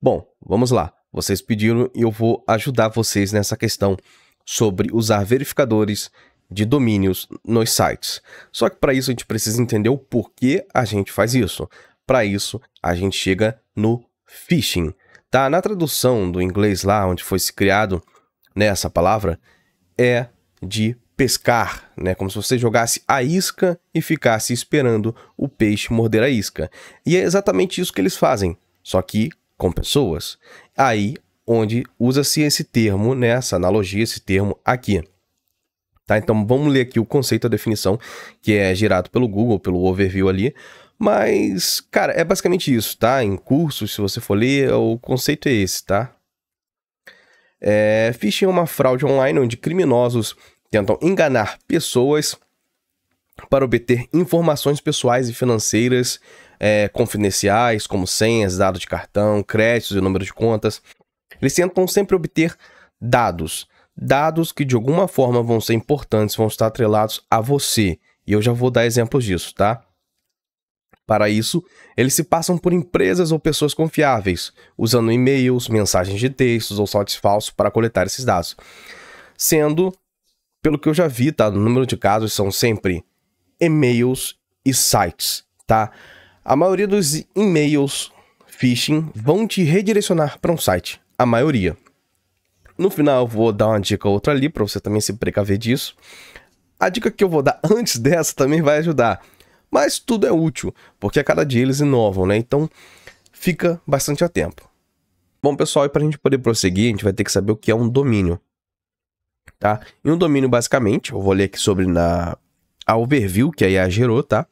Bom, vamos lá. Vocês pediram e eu vou ajudar vocês nessa questão sobre usar verificadores de domínios nos sites. Só que para isso a gente precisa entender o porquê a gente faz isso. Para isso, a gente chega no phishing. Tá? Na tradução do inglês lá, onde foi se criado, né, essa palavra, é de pescar, né? Como se você jogasse a isca e ficasse esperando o peixe morder a isca. E é exatamente isso que eles fazem, só que com pessoas. Aí onde usa-se esse termo, né, essa analogia, esse termo aqui. Tá? Então vamos ler aqui o conceito, a definição, que é gerado pelo Google, pelo overview ali. Mas, cara, é basicamente isso, tá? Em cursos, se você for ler, o conceito é esse, tá? Phishing é uma fraude online onde criminosos tentam enganar pessoas para obter informações pessoais e financeiras confidenciais, como senhas, dados de cartão, créditos e número de contas. Eles tentam sempre obter dados que de alguma forma vão ser importantes, vão estar atrelados a você. E eu já vou dar exemplos disso, tá? Para isso, eles se passam por empresas ou pessoas confiáveis, usando e-mails, mensagens de textos ou sites falsos para coletar esses dados. Sendo, pelo que eu já vi, tá? O número de casos são sempre e-mails e sites, tá? A maioria dos e-mails phishing vão te redirecionar para um site. A maioria. No final, eu vou dar uma dica ou outra ali para você também se precaver disso. A dica que eu vou dar antes dessa também vai ajudar. Mas tudo é útil, porque a cada dia eles inovam, né? Então, fica bastante a tempo. Bom, pessoal, e para a gente poder prosseguir, a gente vai ter que saber o que é um domínio, tá? E um domínio, basicamente, eu vou ler aqui sobre a overview que a IA gerou, tá?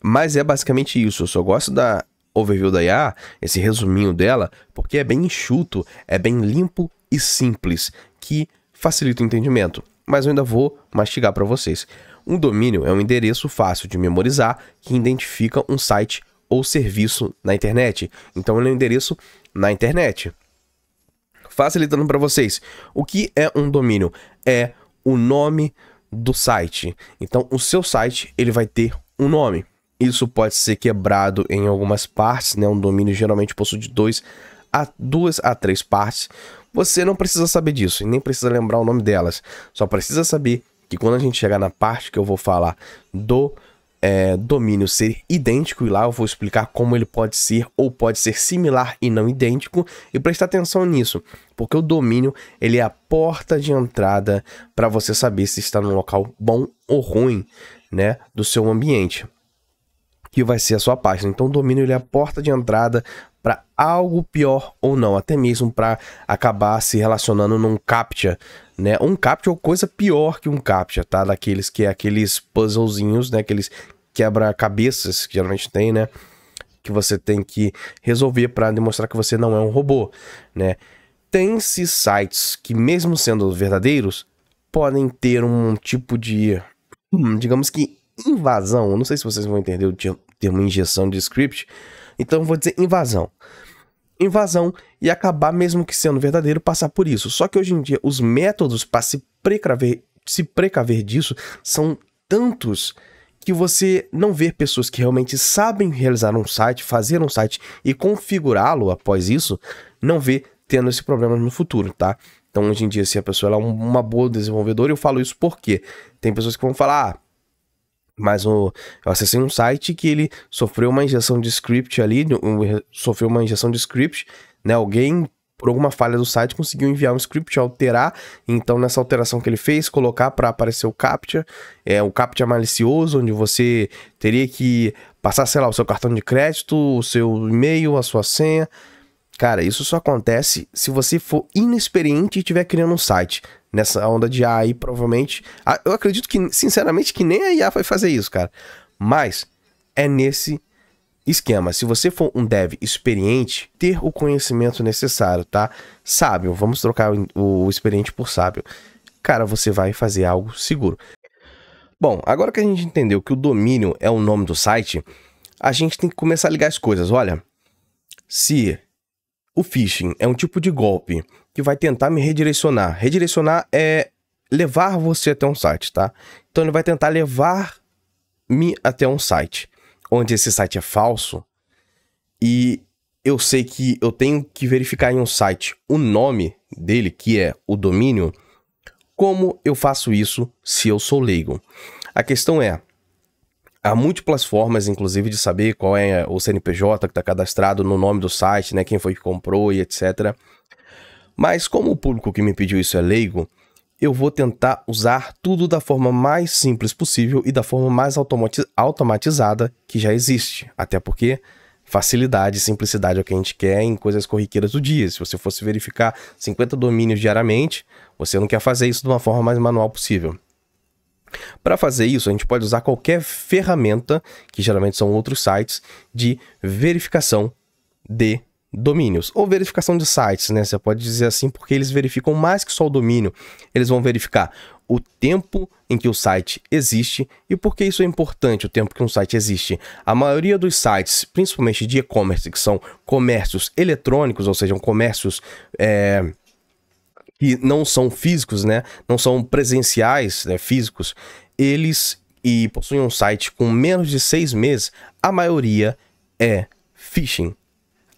Mas é basicamente isso. Eu só gosto da overview da IA, esse resuminho dela, porque é bem enxuto, é bem limpo e simples, que facilita o entendimento. Mas eu ainda vou mastigar para vocês. Um domínio é um endereço fácil de memorizar que identifica um site ou serviço na internet. Então, ele é um endereço na internet. Facilitando para vocês, o que é um domínio? É o nome do site. Então, o seu site ele vai ter um nome. Isso pode ser quebrado em algumas partes, né? Um domínio geralmente possui de 2 a 3 partes. Você não precisa saber disso e nem precisa lembrar o nome delas. Só precisa saber que quando a gente chegar na parte que eu vou falar do domínio ser idêntico, e lá eu vou explicar como ele pode ser ou pode ser similar e não idêntico, e prestar atenção nisso, porque o domínio ele é a porta de entrada para você saber se está num local bom ou ruim, né, do seu ambiente, que vai ser a sua página. Então o domínio ele é a porta de entrada para algo pior ou não, até mesmo para acabar se relacionando num CAPTCHA, né? Um CAPTCHA ou coisa pior que um CAPTCHA, tá? Daqueles que é aqueles puzzlezinhos, né? Aqueles quebra-cabeças que geralmente tem, né? Que você tem que resolver para demonstrar que você não é um robô, né? Tem-se sites que, mesmo sendo verdadeiros, podem ter um tipo de, digamos que, invasão. Eu não sei se vocês vão entender o termo injeção de script. Então eu vou dizer invasão. Invasão e acabar, mesmo que sendo verdadeiro, passar por isso. Só que hoje em dia os métodos para se precaver disso são tantos que você não vê pessoas que realmente sabem realizar um site, fazer um site e configurá-lo após isso, não vê tendo esse problema no futuro, tá? Então hoje em dia, se a pessoa ela é uma boa desenvolvedora, eu falo isso porque tem pessoas que vão falar, mas eu acessei um site que ele sofreu uma injeção de script ali, né? Alguém, por alguma falha do site, conseguiu enviar um script, alterar. Então, nessa alteração que ele fez, colocar para aparecer o CAPTCHA, o CAPTCHA malicioso, onde você teria que passar, sei lá, o seu cartão de crédito, o seu e-mail, a sua senha. Cara, isso só acontece se você for inexperiente e estiver criando um site. Nessa onda de IA aí, provavelmente... eu acredito que, sinceramente, que nem a IA vai fazer isso, cara. Mas é nesse esquema. Se você for um dev experiente, ter o conhecimento necessário, tá? Sábio, vamos trocar o experiente por sábio. Cara, você vai fazer algo seguro. Bom, agora que a gente entendeu que o domínio é o nome do site, a gente tem que começar a ligar as coisas. Olha, se o phishing é um tipo de golpe que vai tentar me redirecionar. Redirecionar é levar você até um site, tá? Então ele vai tentar levar-me até um site, onde esse site é falso e eu sei que eu tenho que verificar em um site o nome dele, que é o domínio, como eu faço isso se eu sou leigo? A questão é, há múltiplas formas, inclusive, de saber qual é o CNPJ que está cadastrado no nome do site, né, quem foi que comprou e etc. Mas como o público que me pediu isso é leigo, eu vou tentar usar tudo da forma mais simples possível e da forma mais automatizada que já existe. Até porque facilidade e simplicidade é o que a gente quer em coisas corriqueiras do dia. Se você fosse verificar 50 domínios diariamente, você não quer fazer isso de uma forma mais manual possível. Para fazer isso, a gente pode usar qualquer ferramenta, que geralmente são outros sites, de verificação de domínios, ou verificação de sites, né? Você pode dizer assim, porque eles verificam mais que só o domínio. Eles vão verificar o tempo em que o site existe. E por que isso é importante, o tempo que um site existe? A maioria dos sites, principalmente de e-commerce, que são comércios eletrônicos, ou seja, comércios que não são físicos, né? Não são presenciais, né? Físicos, eles possuem um site com menos de 6 meses, a maioria é phishing.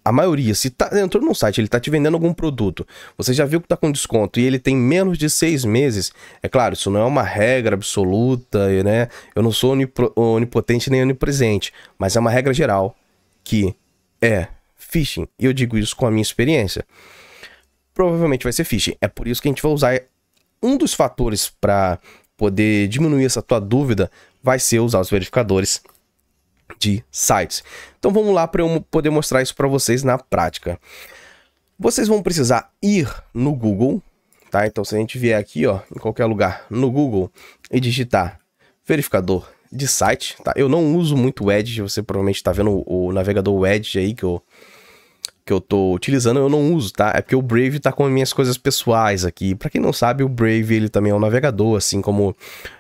A maioria, se entrou num site, ele tá te vendendo algum produto, você já viu que tá com desconto e ele tem menos de 6 meses, é claro, isso não é uma regra absoluta, né? Eu não sou onipotente nem onipresente, mas é uma regra geral que é phishing. E eu digo isso com a minha experiência. Provavelmente vai ser phishing. É por isso que a gente vai usar um dos fatores para poder diminuir essa tua dúvida, vai ser usar os verificadores de sites. Então vamos lá para eu poder mostrar isso para vocês na prática. Vocês vão precisar ir no Google, tá? Então se a gente vier aqui, ó, em qualquer lugar no Google e digitar verificador de site, tá? Eu não uso muito o Edge, você provavelmente está vendo o navegador Edge aí que eu tô utilizando, eu não uso, tá? É porque o Brave tá com as minhas coisas pessoais aqui. Para quem não sabe, o Brave ele também é um navegador, assim como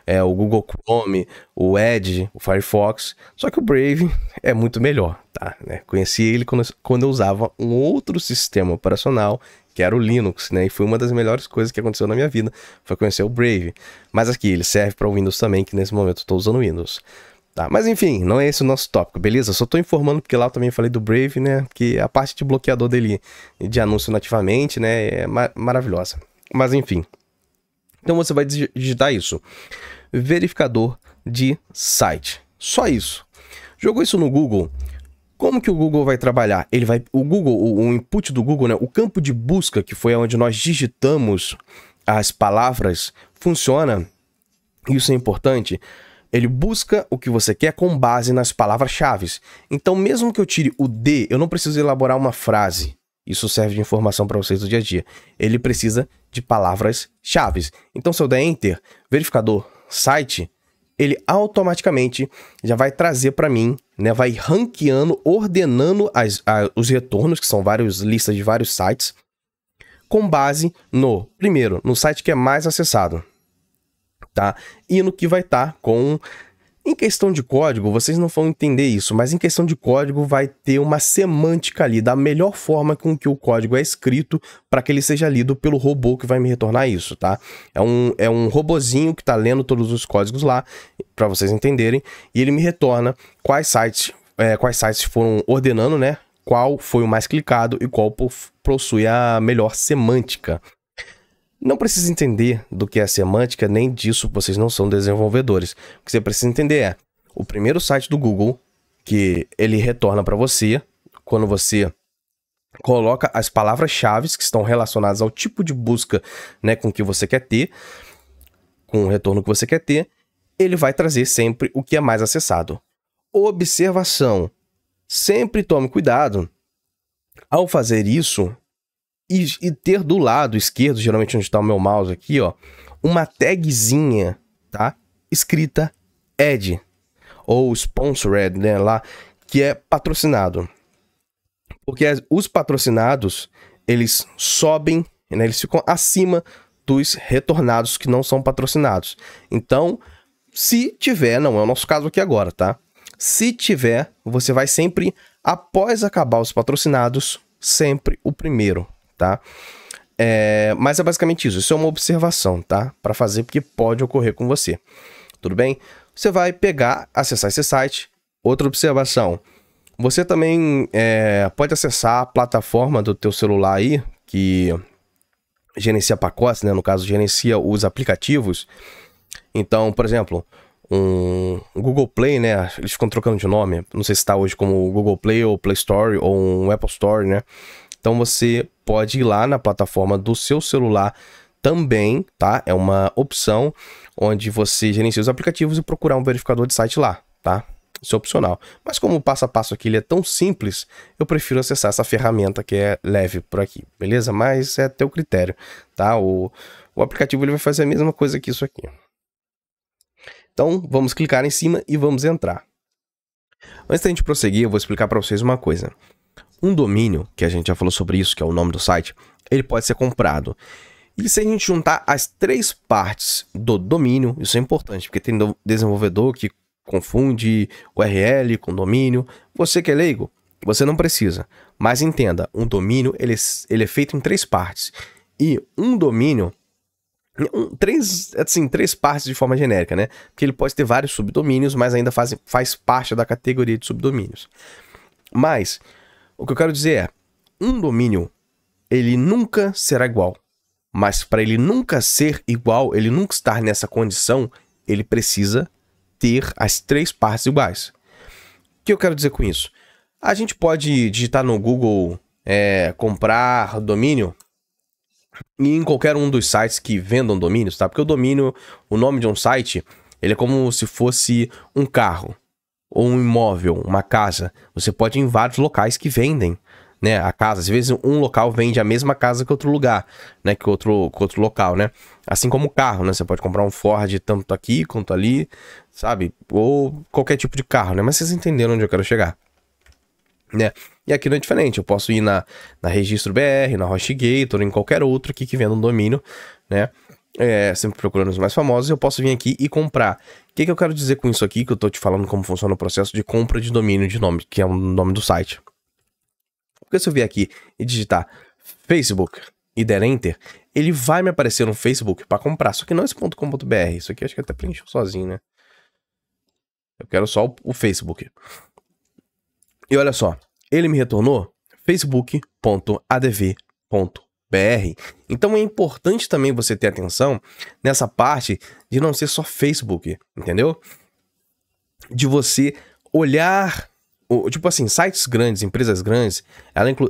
o Google Chrome, o Edge, o Firefox. Só que o Brave é muito melhor, tá? Né? Conheci ele quando eu usava um outro sistema operacional, que era o Linux, né? E foi uma das melhores coisas que aconteceu na minha vida, foi conhecer o Brave. Mas aqui, ele serve para o Windows também, que nesse momento eu tô usando o Windows. Tá, mas enfim, não é esse o nosso tópico, beleza? Só tô informando porque lá eu também falei do Brave, né? Que a parte de bloqueador dele de anúncio nativamente, né? É maravilhosa. Mas enfim. Então você vai digitar isso. Verificador de site. Só isso. Jogou isso no Google. Como que o Google vai trabalhar? O input do Google, né? O campo de busca, que foi onde nós digitamos as palavras, funciona. Isso é importante. Ele busca o que você quer com base nas palavras-chave. Então, mesmo que eu tire o D, eu não preciso elaborar uma frase. Isso serve de informação para vocês do dia a dia. Ele precisa de palavras-chave. Então, se eu der Enter, verificador, site, ele automaticamente já vai trazer para mim, né? Vai ranqueando, ordenando os retornos, que são várias listas de vários sites, com base primeiro, no site que é mais acessado. Tá? E no que vai estar em questão de código, vocês não vão entender isso, mas em questão de código vai ter uma semântica ali, da melhor forma com que o código é escrito para que ele seja lido pelo robô que vai me retornar isso, tá? É um robozinho que tá lendo todos os códigos lá, para vocês entenderem, e ele me retorna quais sites foram ordenando, né? Qual foi o mais clicado e qual possui a melhor semântica. Não precisa entender do que é semântica, nem disso, vocês não são desenvolvedores. O que você precisa entender é o primeiro site do Google, que ele retorna para você, quando você coloca as palavras-chave que estão relacionadas ao tipo de busca, né, com que você quer ter, com o retorno que você quer ter, ele vai trazer sempre o que é mais acessado. Observação. Sempre tome cuidado ao fazer isso, e ter do lado esquerdo, geralmente onde está o meu mouse aqui, ó, uma tagzinha, tá? Escrita Ad, ou Sponsored, né, lá, que é patrocinado. Porque os patrocinados, eles sobem, né, eles ficam acima dos retornados que não são patrocinados. Então, se tiver, não é o nosso caso aqui agora, tá? Se tiver, você vai sempre, após acabar os patrocinados, sempre o primeiro. Tá? Mas é basicamente isso. Isso é uma observação, tá? Para fazer, porque pode ocorrer com você. Tudo bem? Você vai acessar esse site. Outra observação. Você também pode acessar a plataforma do teu celular aí, que gerencia pacotes, né? No caso, gerencia os aplicativos. Então, por exemplo, um Google Play, né? Eles ficam trocando de nome. Não sei se está hoje como Google Play ou Play Store ou um Apple Store, né? Então você pode ir lá na plataforma do seu celular também, tá? É uma opção onde você gerencia os aplicativos e procurar um verificador de site lá, tá? Isso é opcional. Mas como o passo a passo aqui ele é tão simples, eu prefiro acessar essa ferramenta que é leve por aqui, beleza? Mas é teu critério, tá? O aplicativo ele vai fazer a mesma coisa que isso aqui. Então, vamos clicar em cima e vamos entrar. Antes da gente prosseguir, eu vou explicar para vocês uma coisa. Um domínio, que a gente já falou sobre isso, que é o nome do site, ele pode ser comprado. E se a gente juntar as três partes do domínio, isso é importante, porque tem desenvolvedor que confunde URL com domínio. Você que é leigo, você não precisa. Mas entenda, um domínio ele é feito em três partes. E um domínio, três partes de forma genérica, né? Porque ele pode ter vários subdomínios, mas ainda faz parte da categoria de subdomínios. Mas o que eu quero dizer é, um domínio, ele nunca será igual. Mas para ele nunca ser igual, ele nunca estar nessa condição, ele precisa ter as três partes iguais. O que eu quero dizer com isso? A gente pode digitar no Google comprar domínio e em qualquer um dos sites que vendam domínios, tá? Porque o domínio, o nome de um site, ele é como se fosse um carro ou um imóvel, uma casa. Você pode ir em vários locais que vendem, né, a casa. Às vezes um local vende a mesma casa que outro lugar, né, que outro local, né? Assim como o carro, né? Você pode comprar um Ford tanto aqui quanto ali, sabe? Ou qualquer tipo de carro, né? Mas vocês entenderam onde eu quero chegar, né? E aqui não é diferente. Eu posso ir na Registro BR, na HostGator, em qualquer outro aqui que venda um domínio, né? Sempre procurando os mais famosos, eu posso vir aqui e comprar. O que eu quero dizer com isso aqui, que eu tô te falando como funciona o processo de compra de domínio de nome, que é o nome do site. Porque se eu vier aqui e digitar Facebook e der Enter, ele vai me aparecer no Facebook para comprar. Só que não esse .com.br. Isso aqui acho que até preencheu sozinho, né? Eu quero só o Facebook. E olha só, ele me retornou facebook.adv.br. Então é importante também você ter atenção nessa parte de não ser só Facebook, entendeu? De você olhar... Tipo assim, sites grandes, empresas grandes,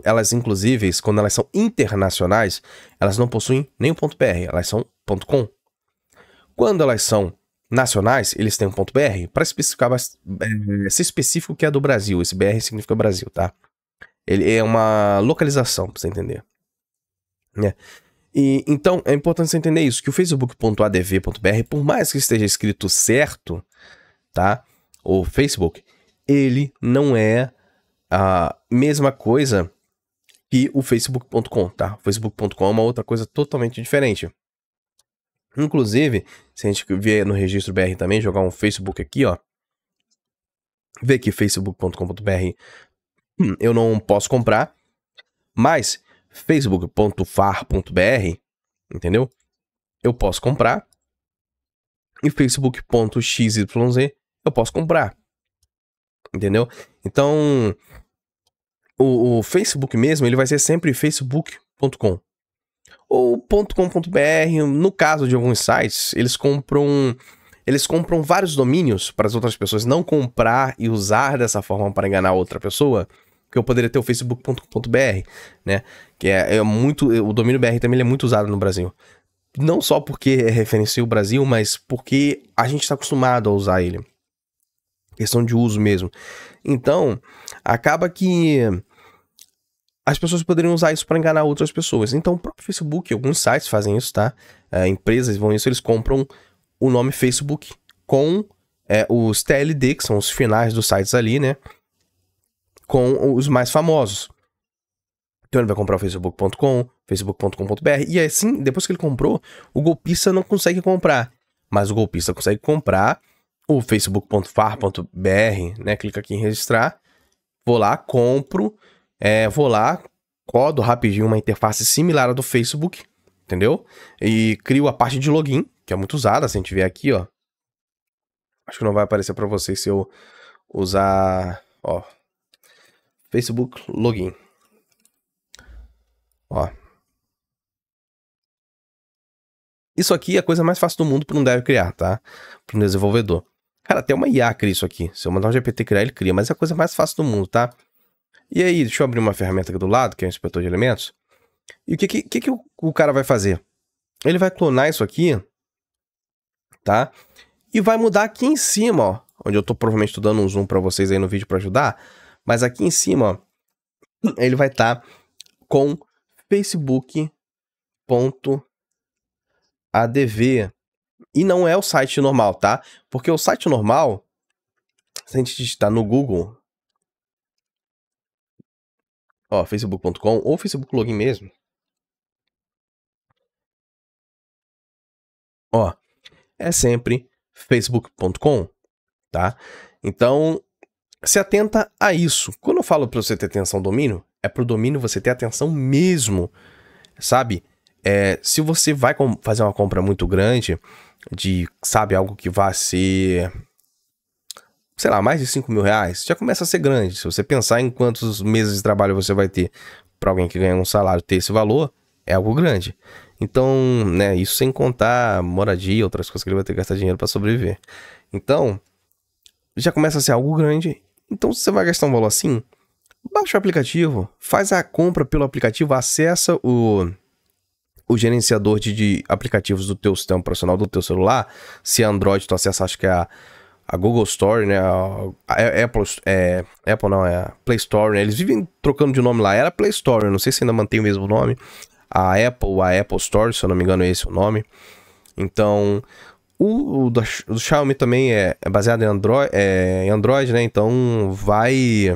elas inclusive, quando elas são internacionais, elas não possuem nem o .br, elas são .com. Quando elas são nacionais, eles têm um .br, para especificar ser específico que é do Brasil. Esse BR significa Brasil, tá? Ele é uma localização, pra você entender. Né? E, então, é importante você entender isso, que o facebook.adv.br, por mais que esteja escrito certo, tá? O Facebook... ele não é a mesma coisa que o facebook.com, tá? O facebook.com é uma outra coisa totalmente diferente. Inclusive, se a gente vier no registro BR também, jogar um Facebook aqui, ó. Ver que facebook.com.br eu não posso comprar, mas facebook.far.br, entendeu? Eu posso comprar. E facebook.xyz eu posso comprar. Entendeu? Então, o Facebook mesmo, ele vai ser sempre facebook.com. Ou .com.br, no caso de alguns sites, eles compram vários domínios para as outras pessoas não comprar e usar dessa forma para enganar outra pessoa, que eu poderia ter o facebook.com.br, né? Que é muito... O domínio BR também ele é muito usado no Brasil. Não só porque referencia o Brasil, mas porque a gente está acostumado a usar ele. Questão de uso mesmo. Então, acaba que as pessoas poderiam usar isso para enganar outras pessoas. Então, o próprio Facebook, alguns sites fazem isso, tá? Empresas vão isso, eles compram o nome Facebook com os TLD, que são os finais dos sites ali, né? Com os mais famosos. Então, ele vai comprar o facebook.com, facebook.com.br, e assim, depois que ele comprou, o golpista não consegue comprar. Mas o golpista consegue comprar o facebook.far.br, né? Clica aqui em registrar, vou lá, compro, vou lá, codo rapidinho uma interface similar à do Facebook, entendeu? E crio a parte de login, que é muito usada, se a gente ver aqui, ó. Acho que não vai aparecer para vocês se eu usar, ó. Facebook Login. Ó. Isso aqui é a coisa mais fácil do mundo para um dev criar, tá? Para um desenvolvedor. Cara, até uma IA cria isso aqui. Se eu mandar um GPT criar, ele cria. Mas é a coisa mais fácil do mundo, tá? E aí, deixa eu abrir uma ferramenta aqui do lado, que é o inspetor de elementos. E o que o cara vai fazer? Ele vai clonar isso aqui, tá? E vai mudar aqui em cima, ó. Onde eu tô provavelmente dando um zoom para vocês aí no vídeo para ajudar. Mas aqui em cima, ó, ele vai estar com facebook.adv. E não é o site normal, tá? Porque o site normal, se a gente digitar no Google, ó, facebook.com ou Facebook Login mesmo, ó, é sempre facebook.com, tá? Então, se atenta a isso. Quando eu falo para você ter atenção ao domínio, é pro domínio você ter atenção mesmo, sabe? Se você vai fazer uma compra muito grande de, sabe, algo que vai ser, sei lá, mais de 5 mil reais, já começa a ser grande. Se você pensar em quantos meses de trabalho você vai ter para alguém que ganha um salário ter esse valor, é algo grande. Então, né, isso sem contar moradia e outras coisas que ele vai ter que gastar dinheiro para sobreviver. Então, já começa a ser algo grande. Então, se você vai gastar um valor assim, baixa o aplicativo, faz a compra pelo aplicativo, acessa o gerenciador de aplicativos do teu sistema operacional do teu celular. Se é Android, tu acessa, acho que é a Google Store, né? A Apple não, é a Play Store, né? Eles vivem trocando de nome lá. Era Play Store, não sei se ainda mantém o mesmo nome. A Apple Store, se eu não me engano, é esse o nome. Então, o do Xiaomi também é baseado em Android, né? Então, vai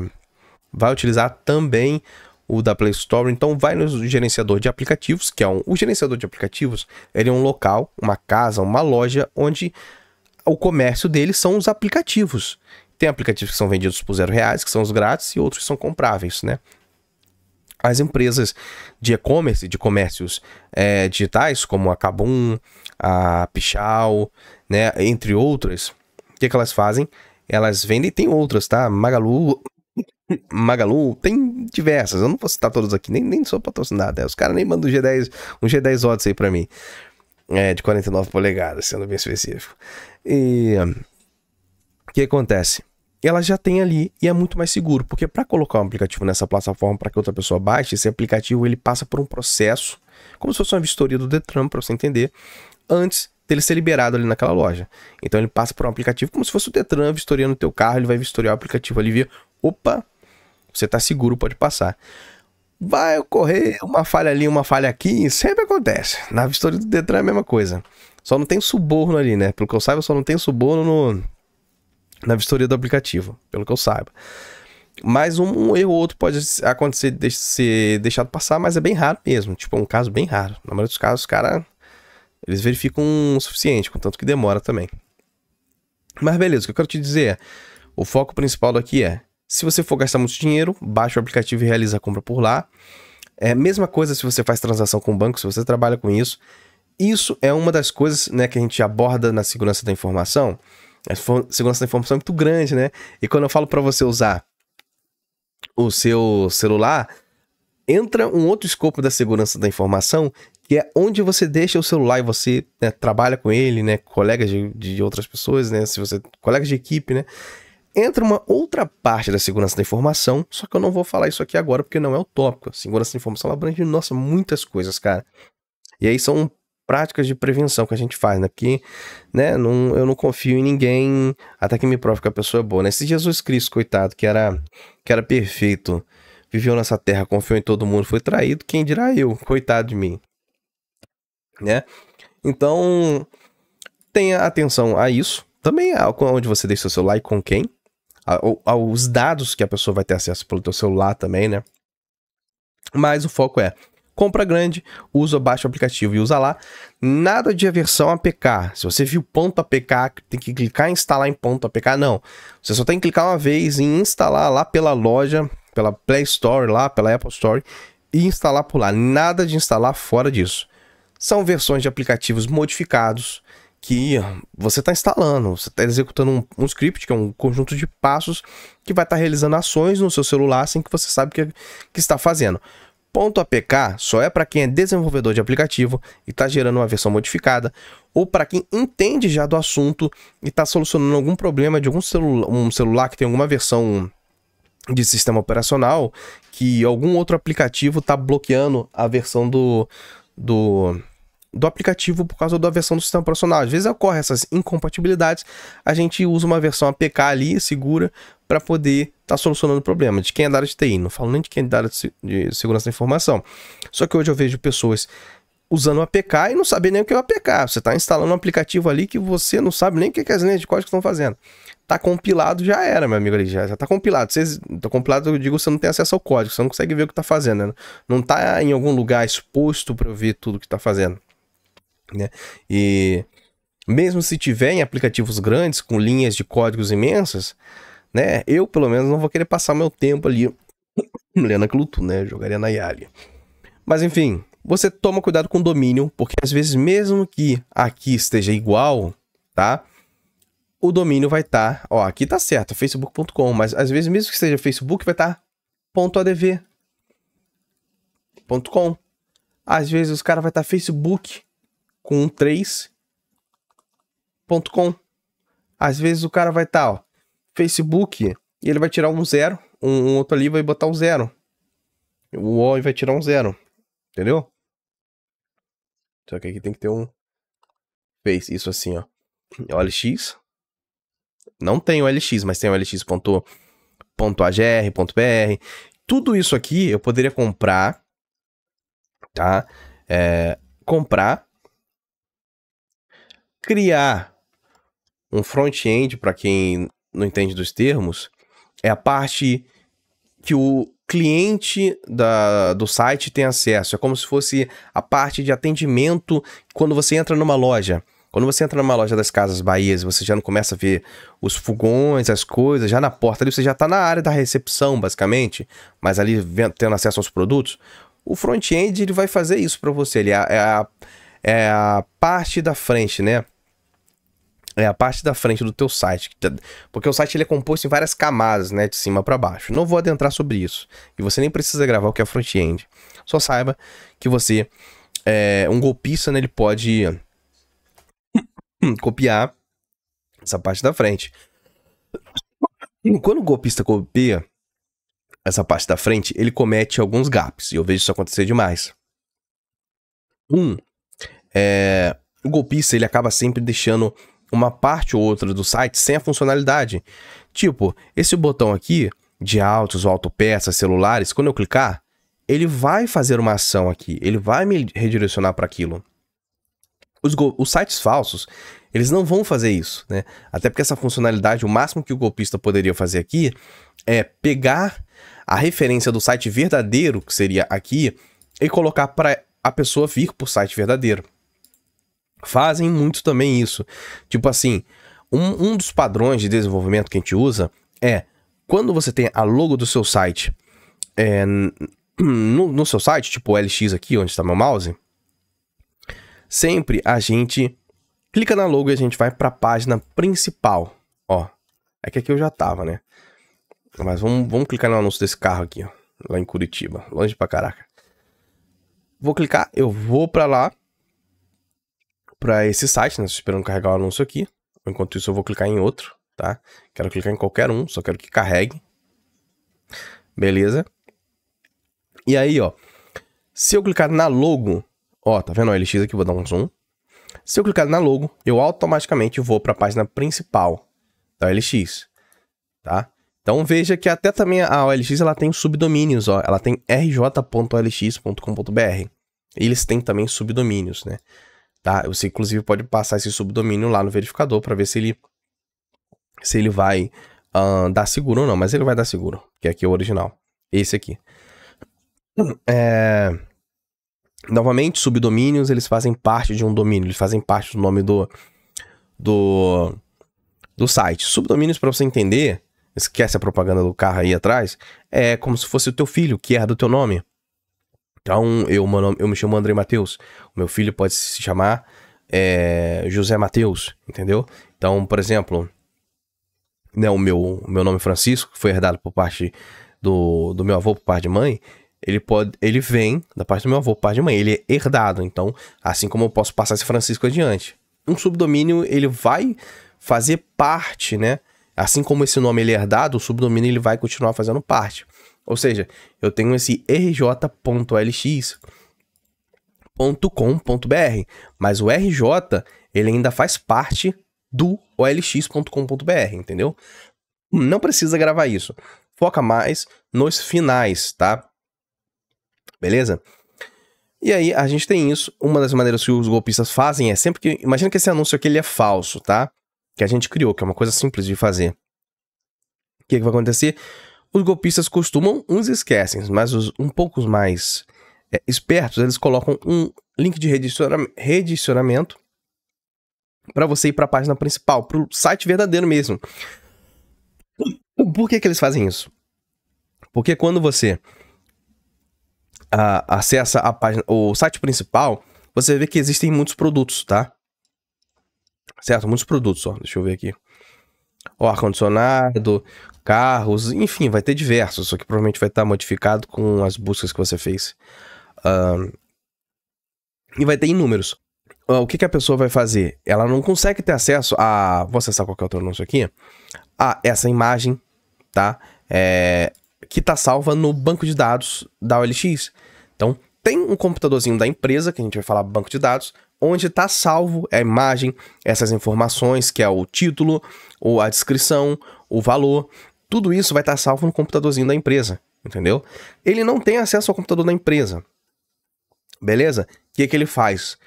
utilizar também o da Play Store. Então, vai no gerenciador de aplicativos, que é o gerenciador de aplicativos, ele é um local, uma casa, uma loja, onde o comércio deles são os aplicativos. Tem aplicativos que são vendidos por R$0, que são os grátis, e outros que são compráveis, né? As empresas de e-commerce, de comércios digitais, como a Kabum, a Pichau, né, entre outras, o que elas fazem? Elas vendem, tem outras, tá? Magalu, tem diversas, eu não vou citar todas aqui, nem sou patrocinado, né? Os caras nem mandam um G10 Odyssey aí pra mim, de 49 polegadas, sendo bem específico. E o que acontece? Ela já tem ali e é muito mais seguro, porque para colocar um aplicativo nessa plataforma para que outra pessoa baixe, esse aplicativo ele passa por um processo, como se fosse uma vistoria do Detran, para você entender, antes dele ser liberado ali naquela loja. Então ele passa por um aplicativo como se fosse o Detran vistoriando o teu carro, ele vai vistoriar o aplicativo ali e ver, opa, você tá seguro, pode passar. Vai ocorrer uma falha ali, uma falha aqui, sempre acontece. Na vistoria do Detran é a mesma coisa. Só não tem suborno ali, né? Pelo que eu saiba, só não tem suborno na vistoria do aplicativo, pelo que eu saiba. Mas um erro ou outro pode acontecer de ser deixado passar, mas é bem raro mesmo. Tipo, é um caso bem raro. Na maioria dos casos, os caras, eles verificam o suficiente, contanto que demora também. Mas beleza, o que eu quero te dizer é, o foco principal daqui é, se você for gastar muito dinheiro, baixa o aplicativo e realiza a compra por lá. É a mesma coisa se você faz transação com o banco, se você trabalha com isso. Isso é uma das coisas, né, que a gente aborda na segurança da informação. A segurança da informação é muito grande, né? E quando eu falo para você usar o seu celular, entra um outro escopo da segurança da informação, que é onde você deixa o celular e você, né, trabalha com ele, né? Colegas de outras pessoas, né? Se você, colegas de equipe, né? Entra uma outra parte da segurança da informação, só que eu não vou falar isso aqui agora porque não é o tópico. A segurança da informação abrange, nossa, muitas coisas, cara. E aí são práticas de prevenção que a gente faz, né? Porque, né, eu não confio em ninguém até que me prove que a pessoa é boa, né? Esse Jesus Cristo, coitado, que era perfeito, viveu nessa terra, confiou em todo mundo, foi traído, quem dirá eu? Coitado de mim, né? Então, tenha atenção a isso. Também onde você deixa o seu celular e com quem. Aos dados que a pessoa vai ter acesso pelo teu celular também, né? Mas o foco é compra grande, baixa o aplicativo e usa lá. Nada de versão APK. Se você viu ponto .apk, tem que clicar em instalar em ponto .apk, não. Você só tem que clicar uma vez em instalar lá pela loja, pela Play Store lá, pela Apple Store, e instalar por lá. Nada de instalar fora disso. São versões de aplicativos modificados que você está instalando, você está executando um script, que é um conjunto de passos que vai estar realizando ações no seu celular sem que você saiba o que está fazendo. Ponto APK só é para quem é desenvolvedor de aplicativo e está gerando uma versão modificada, ou para quem entende já do assunto e está solucionando algum problema de algum celular que tem alguma versão de sistema operacional que algum outro aplicativo está bloqueando a versão do aplicativo por causa da versão do sistema operacional. Às vezes ocorrem essas incompatibilidades, a gente usa uma versão APK ali, segura, para poder estar solucionando o problema. De quem é da área de TI, não falo nem de quem é da área de segurança da informação. Só que hoje eu vejo pessoas usando o APK e não sabem nem o que é o APK. Você está instalando um aplicativo ali que você não sabe nem o que as linhas de código estão fazendo. Tá compilado, já era, meu amigo ali, já tá compilado. Tá compilado, eu digo, você não tem acesso ao código, você não consegue ver o que tá fazendo, né? Não tá em algum lugar exposto para ver tudo que tá fazendo, né? E mesmo se tiver em aplicativos grandes com linhas de códigos imensas, né? Eu, pelo menos, não vou querer passar meu tempo ali lendo aquilo tudo, né? Eu jogaria na Yali. Mas enfim, você toma cuidado com o domínio, porque às vezes, mesmo que aqui esteja igual, tá? O domínio vai estar, ó, aqui tá certo, facebook.com, mas às vezes, mesmo que esteja Facebook, vai estar .adv.com. Às vezes, os caras vai estar Facebook com 3.com. Às vezes, o cara vai estar, ó, Facebook, e ele vai tirar um 0, um outro ali vai botar um 0. O O vai tirar um 0, entendeu? Só que aqui tem que ter um face, isso assim, ó. OLX. Não tem o LX, mas tem o LX.agr.br. Tudo isso aqui eu poderia comprar, tá? Comprar, criar um front-end, para quem não entende dos termos, é a parte que o cliente do site tem acesso. É como se fosse a parte de atendimento quando você entra numa loja. Quando você entra numa loja das Casas Bahia, você já não começa a ver os fogões, as coisas, já na porta ali, você já está na área da recepção, basicamente, mas ali tendo acesso aos produtos, o front-end ele vai fazer isso para você, ele é a parte da frente, né? É a parte da frente do teu site, porque o site ele é composto em várias camadas, né, de cima para baixo. Não vou adentrar sobre isso, e você nem precisa gravar o que é front-end. Só saiba que você, um golpista, né, ele pode copiar essa parte da frente. E quando o golpista copia essa parte da frente, ele comete alguns gaps, e eu vejo isso acontecer demais. O golpista ele acaba sempre deixando uma parte ou outra do site sem a funcionalidade. Tipo, esse botão aqui de autos, autopeças, celulares, quando eu clicar, ele vai fazer uma ação aqui, ele vai me redirecionar para aquilo. Os sites falsos, eles não vão fazer isso, né? Até porque essa funcionalidade, o máximo que o golpista poderia fazer aqui é pegar a referência do site verdadeiro, que seria aqui, e colocar para a pessoa vir para o site verdadeiro. Fazem muito também isso. Tipo assim, um dos padrões de desenvolvimento que a gente usa é, quando você tem a logo do seu site no seu site, tipo o LX aqui, onde está meu mouse, sempre a gente clica na logo e a gente vai para a página principal. Ó, é que aqui eu já tava, né? Mas vamos clicar no anúncio desse carro aqui, ó, lá em Curitiba, longe pra caraca. Vou clicar, eu vou para lá, para esse site, né? Estou esperando carregar o anúncio aqui. Enquanto isso eu vou clicar em outro, tá? Quero clicar em qualquer um, só quero que carregue. Beleza? E aí, ó, se eu clicar na logo, ó, tá vendo o LX aqui? Vou dar um zoom. Se eu clicar na logo, eu automaticamente vou para a página principal da OLX, tá? Então veja que até também a OLX ela tem subdomínios, ó. Ela tem rj.olx.com.br. Eles têm também subdomínios, né? Tá? Você inclusive pode passar esse subdomínio lá no verificador para ver se ele vai dar seguro ou não, mas ele vai dar seguro, que aqui é o original. Esse aqui. Novamente, subdomínios, eles fazem parte de um domínio, eles fazem parte do nome do site. Subdomínios, para você entender, esquece a propaganda do carro aí atrás, é como se fosse o teu filho, que é do teu nome. Então, eu me chamo André Matheus, o meu filho pode se chamar José Mateus, entendeu? Então, por exemplo, né, o meu nome Francisco, que foi herdado por parte do meu avô por parte de mãe, ele vem da parte do meu avô por parte de mãe, ele é herdado. Então, assim como eu posso passar esse Francisco adiante. Um subdomínio, ele vai fazer parte, né? Assim como esse nome ele é herdado, o subdomínio ele vai continuar fazendo parte. Ou seja, eu tenho esse rj.lx.com.br, mas o RJ, ele ainda faz parte do olx.com.br, entendeu? Não precisa gravar isso. Foca mais nos finais, tá? Beleza? E aí, a gente tem isso. Uma das maneiras que os golpistas fazem é sempre que... Imagina que esse anúncio aqui ele é falso, tá? Que a gente criou, que é uma coisa simples de fazer. O que vai acontecer? Os golpistas costumam, uns esquecem, mas os um pouco mais espertos, eles colocam um link de redicionamento para você ir para a página principal, para o site verdadeiro mesmo. Por que eles fazem isso? Porque quando você acessa a página, o site principal, você vê que existem muitos produtos, tá? Certo? Muitos produtos, ó. Deixa eu ver aqui. Ó, ar-condicionado, carros, enfim, vai ter diversos. Só que provavelmente vai estar modificado com as buscas que você fez. E vai ter inúmeros. O que a pessoa vai fazer? Ela não consegue ter acesso a... Vou acessar qualquer outro anúncio aqui. A essa imagem, tá? Que tá salva no banco de dados da OLX. Então, tem um computadorzinho da empresa, que a gente vai falar banco de dados, onde tá salvo a imagem, essas informações, que é o título, ou a descrição, o valor. Tudo isso vai estar salvo no computadorzinho da empresa, entendeu? Ele não tem acesso ao computador da empresa. Beleza? O que ele faz?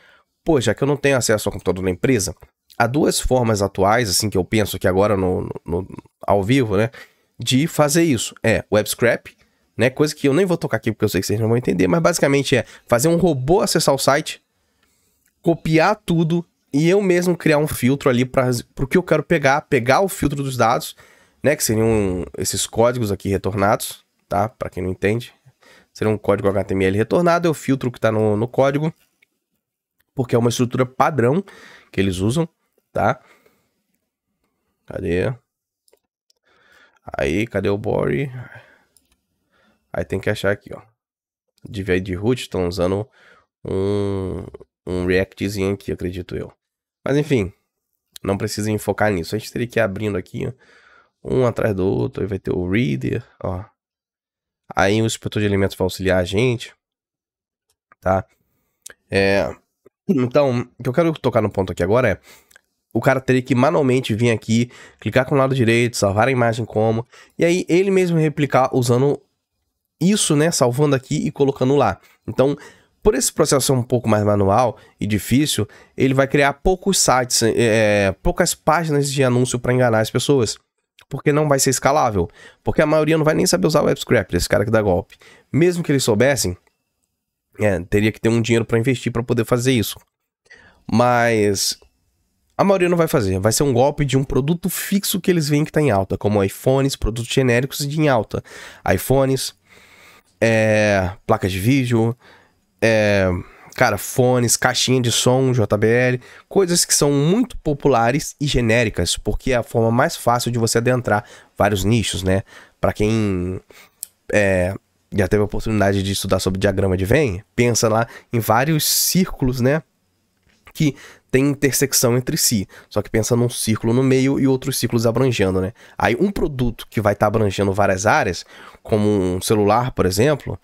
Pô, já que eu não tenho acesso ao computador da empresa, há duas formas atuais, assim, que eu penso aqui agora ao vivo, né? De fazer isso. Web scrap, né? Coisa que eu nem vou tocar aqui porque eu sei que vocês não vão entender, mas basicamente é fazer um robô acessar o site, copiar tudo e eu mesmo criar um filtro ali para o que eu quero pegar o filtro dos dados, né? Que seriam esses códigos aqui retornados, tá? Para quem não entende, seria um código HTML retornado, é o filtro que tá no código, porque é uma estrutura padrão que eles usam, tá? Cadê? Aí, cadê o body? Aí tem que achar aqui, ó. De root, estão usando um Reactzinho aqui, acredito eu. Mas enfim, não precisa focar nisso. A gente teria que ir abrindo aqui, ó, um atrás do outro. Aí vai ter o reader, ó. Aí o inspetor de elementos vai auxiliar a gente, tá? Então, o que eu quero tocar no ponto aqui agora é... O cara teria que manualmente vir aqui, clicar com o lado direito, salvar a imagem como... E aí ele mesmo replicar usando isso, né? Salvando aqui e colocando lá. Então, por esse processo ser um pouco mais manual e difícil, ele vai criar poucos sites, poucas páginas de anúncio para enganar as pessoas. Porque não vai ser escalável. Porque a maioria não vai nem saber usar o web scrap, desse cara que dá golpe. Mesmo que eles soubessem, teria que ter um dinheiro para investir para poder fazer isso. Mas... a maioria não vai fazer, vai ser um golpe de um produto fixo que eles veem que tá em alta, como iPhones, produtos genéricos de em alta. iPhones, placas de vídeo, cara, fones, caixinha de som, JBL, coisas que são muito populares e genéricas, porque é a forma mais fácil de você adentrar vários nichos, né? Pra quem já teve a oportunidade de estudar sobre diagrama de Venn, pensa lá em vários círculos, né? Que tem intersecção entre si, só que pensa num círculo no meio e outros círculos abrangendo, né? Aí um produto que vai estar abrangendo várias áreas, como um celular, por exemplo,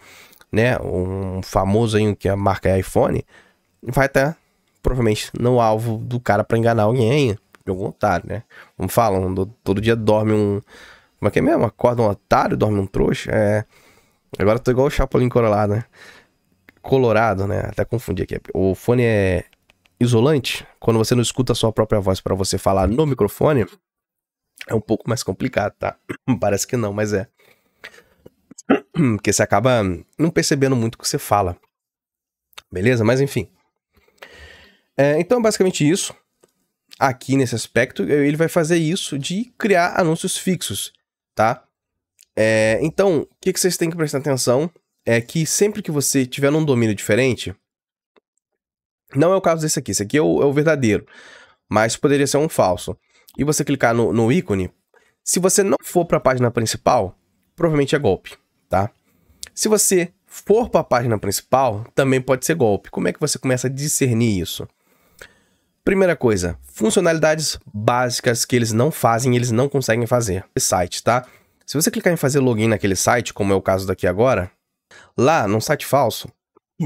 né? Um famoso aí que a marca é iPhone, vai estar provavelmente no alvo do cara para enganar alguém, de algum otário, né? Como falam, todo dia dorme um... Como é que é mesmo? Acorda um otário, dorme um trouxa. Agora eu tô igual o Chapolin Colorado, né? Colorado, né? Até confundi aqui. O fone é isolante, quando você não escuta a sua própria voz para você falar no microfone, é um pouco mais complicado, tá? Parece que não, mas é. Porque você acaba não percebendo muito o que você fala. Beleza? Mas enfim. Então é basicamente isso. Aqui nesse aspecto, ele vai fazer isso de criar anúncios fixos, tá? Então, o que vocês têm que prestar atenção é que sempre que você tiver num domínio diferente, Não é o caso desse aqui. Esse aqui é o verdadeiro. Mas poderia ser um falso. E você clicar no ícone, se você não for para a página principal, provavelmente é golpe, tá? Se você for para a página principal, também pode ser golpe. Como é que você começa a discernir isso? Primeira coisa, funcionalidades básicas que eles não fazem, eles não conseguem fazer. Site, tá? Se você clicar em fazer login naquele site, como é o caso daqui agora, lá no site falso,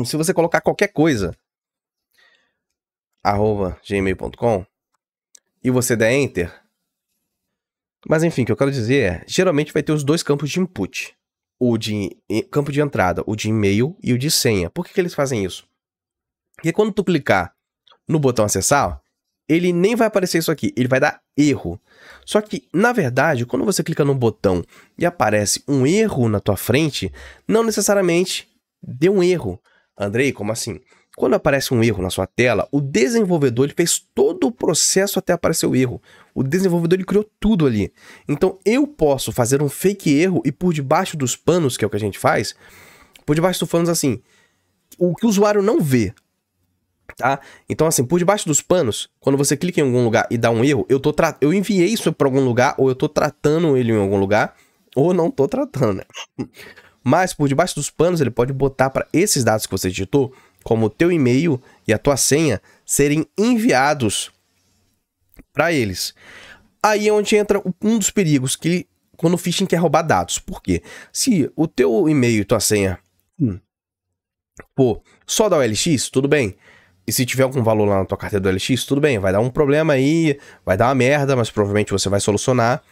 se você colocar qualquer coisa, @gmail.com, e você der Enter, mas enfim, o que eu quero dizer é, geralmente vai ter os dois campos de input. O de campo de entrada, o de e-mail e o de senha. Por que eles fazem isso? Porque quando tu clicar no botão acessar, ele nem vai aparecer isso aqui, ele vai dar erro. Só que, na verdade, quando você clica no botão e aparece um erro na tua frente, não necessariamente deu um erro. Andrei, como assim? Quando aparece um erro na sua tela, o desenvolvedor ele fez todo o processo até aparecer o erro. O desenvolvedor ele criou tudo ali. Então eu posso fazer um fake erro e por debaixo dos panos, que é o que a gente faz, por debaixo dos panos assim, o que o usuário não vê, tá? Então assim, por debaixo dos panos, quando você clica em algum lugar e dá um erro, eu enviei isso para algum lugar, ou eu tô tratando ele em algum lugar, ou não tô tratando, né? Mas por debaixo dos panos ele pode botar para esses dados que você digitou, como o teu e-mail e a tua senha, serem enviados para eles. Aí é onde entra um dos perigos, que quando o phishing quer roubar dados. Por quê? Se o teu e-mail e tua senha só da OLX, tudo bem. E se tiver algum valor lá na tua carteira do OLX, tudo bem. Vai dar um problema aí, vai dar uma merda, mas provavelmente você vai solucionar.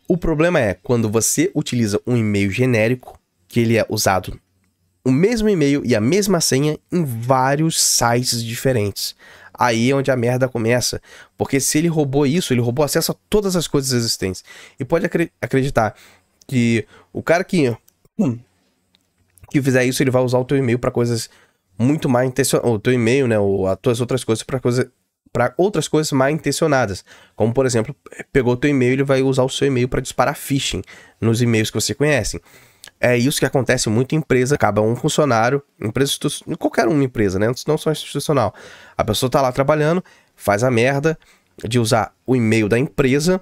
O problema é quando você utiliza um e-mail genérico, que ele é usado o mesmo e-mail e a mesma senha em vários sites diferentes. Aí é onde a merda começa. Porque se ele roubou isso, ele roubou acesso a todas as coisas existentes. E pode acreditar que o cara que fizer isso, ele vai usar o teu e-mail para coisas muito mal intencionadas. O teu e-mail, né? Ou as tuas outras coisas para outras coisas mal intencionadas. Como, por exemplo, pegou o teu e-mail, ele vai usar o seu e-mail para disparar phishing nos e-mails que você conhece. É isso que acontece muito em empresa. Acaba um funcionário, qualquer uma empresa, né? Não só institucional. A pessoa tá lá trabalhando, faz a merda de usar o e-mail da empresa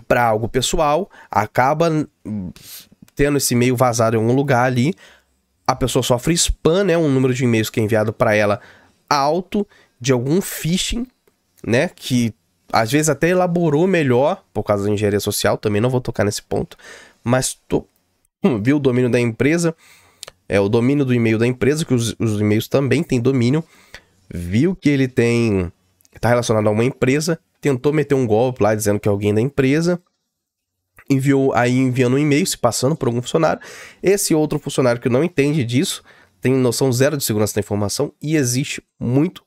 para algo pessoal, acaba tendo esse e-mail vazado em algum lugar ali, a pessoa sofre spam, né? Um número de e-mails que é enviado para ela alto de algum phishing, né? Que às vezes até elaborou melhor por causa da engenharia social, também não vou tocar nesse ponto, mas viu o domínio da empresa, o domínio do e-mail da empresa, que os e-mails também têm domínio, viu que ele está relacionado a uma empresa, tentou meter um golpe lá dizendo que é alguém da empresa, enviando um e-mail, se passando por algum funcionário. Esse outro funcionário que não entende disso, tem noção zero de segurança da informação, e existe muito,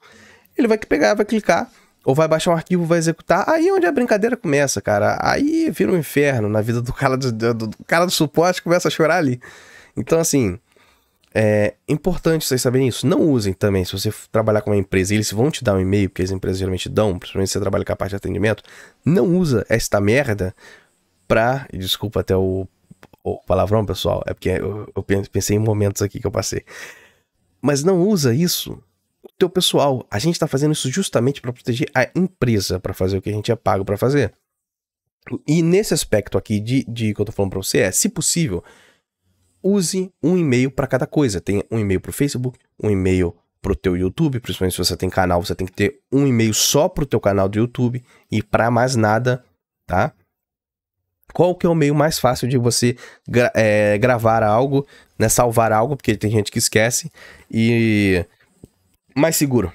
ele vai pegar, vai clicar, ou vai baixar um arquivo, vai executar, aí é onde a brincadeira começa, cara. Aí vira um inferno na vida do cara do suporte, começa a chorar ali. Então, assim, é importante vocês saberem isso. Não usem também, se você trabalhar com uma empresa e eles vão te dar um e-mail, porque as empresas geralmente dão, principalmente se você trabalha com a parte de atendimento, não usa esta merda pra... Desculpa até o palavrão, pessoal, é porque eu pensei em momentos aqui que eu passei. Mas não usa isso teu pessoal. A gente tá fazendo isso justamente para proteger a empresa, para fazer o que a gente é pago para fazer. E nesse aspecto aqui de que eu tô falando para você se possível, use um e-mail para cada coisa. Tem um e-mail pro Facebook, um e-mail pro teu YouTube, principalmente se você tem canal, você tem que ter um e-mail só pro teu canal do YouTube e para mais nada, tá? Qual que é o meio mais fácil de você gravar algo, né, salvar algo, porque tem gente que esquece, e mais seguro?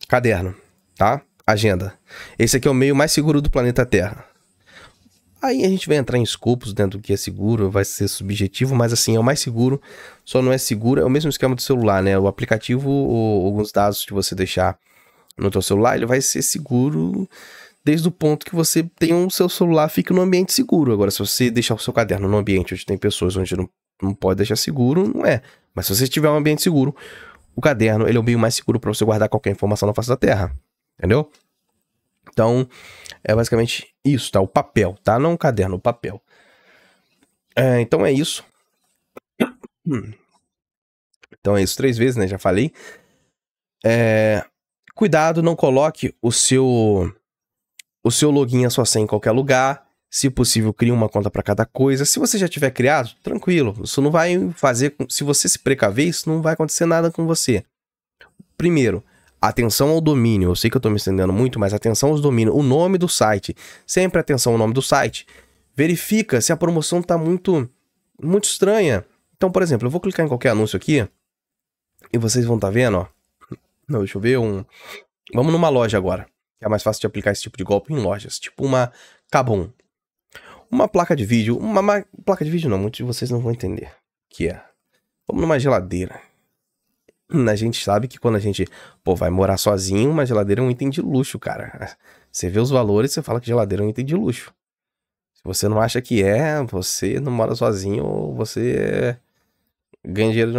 Caderno, tá? Agenda. Esse aqui é o meio mais seguro do planeta Terra. Aí a gente vai entrar em escopos dentro do que é seguro, vai ser subjetivo, mas assim, é o mais seguro, só não é seguro, é o mesmo esquema do celular, né? O aplicativo ou alguns dados que você deixar no teu celular, ele vai ser seguro desde o ponto que você tem o seu celular, fique no ambiente seguro. Agora, se você deixar o seu caderno no ambiente onde tem pessoas onde não pode deixar seguro, não é. Mas se você tiver um ambiente seguro, o caderno, ele é o meio mais seguro para você guardar qualquer informação na face da Terra. Entendeu? Então, é basicamente isso, tá? O papel, tá? Não o caderno, o papel. Então é isso. Então é isso 3 vezes, né? Já falei. Cuidado, não coloque o seu login e a sua senha em qualquer lugar. Se possível, crie uma conta para cada coisa. Se você já tiver criado, tranquilo. Isso não vai fazer... Se você se precaver, isso não vai acontecer nada com você. Primeiro, atenção ao domínio. Eu sei que eu tô me estendendo muito, mas atenção aos domínios. O nome do site. Sempre atenção ao nome do site. Verifica se a promoção tá muito estranha. Então, por exemplo, eu vou clicar em qualquer anúncio aqui e vocês vão estar vendo, ó. Não, deixa eu ver Vamos numa loja agora. Que é mais fácil de aplicar esse tipo de golpe em lojas. Tipo uma Kabum. Uma placa de vídeo. Uma placa de vídeo não, muitos de vocês não vão entender. Que é. Vamos numa geladeira. A gente sabe que quando a gente, vai morar sozinho, uma geladeira é um item de luxo, cara. Você vê os valores, você fala que geladeira é um item de luxo. Se você não acha que você não mora sozinho ou você ganha dinheiro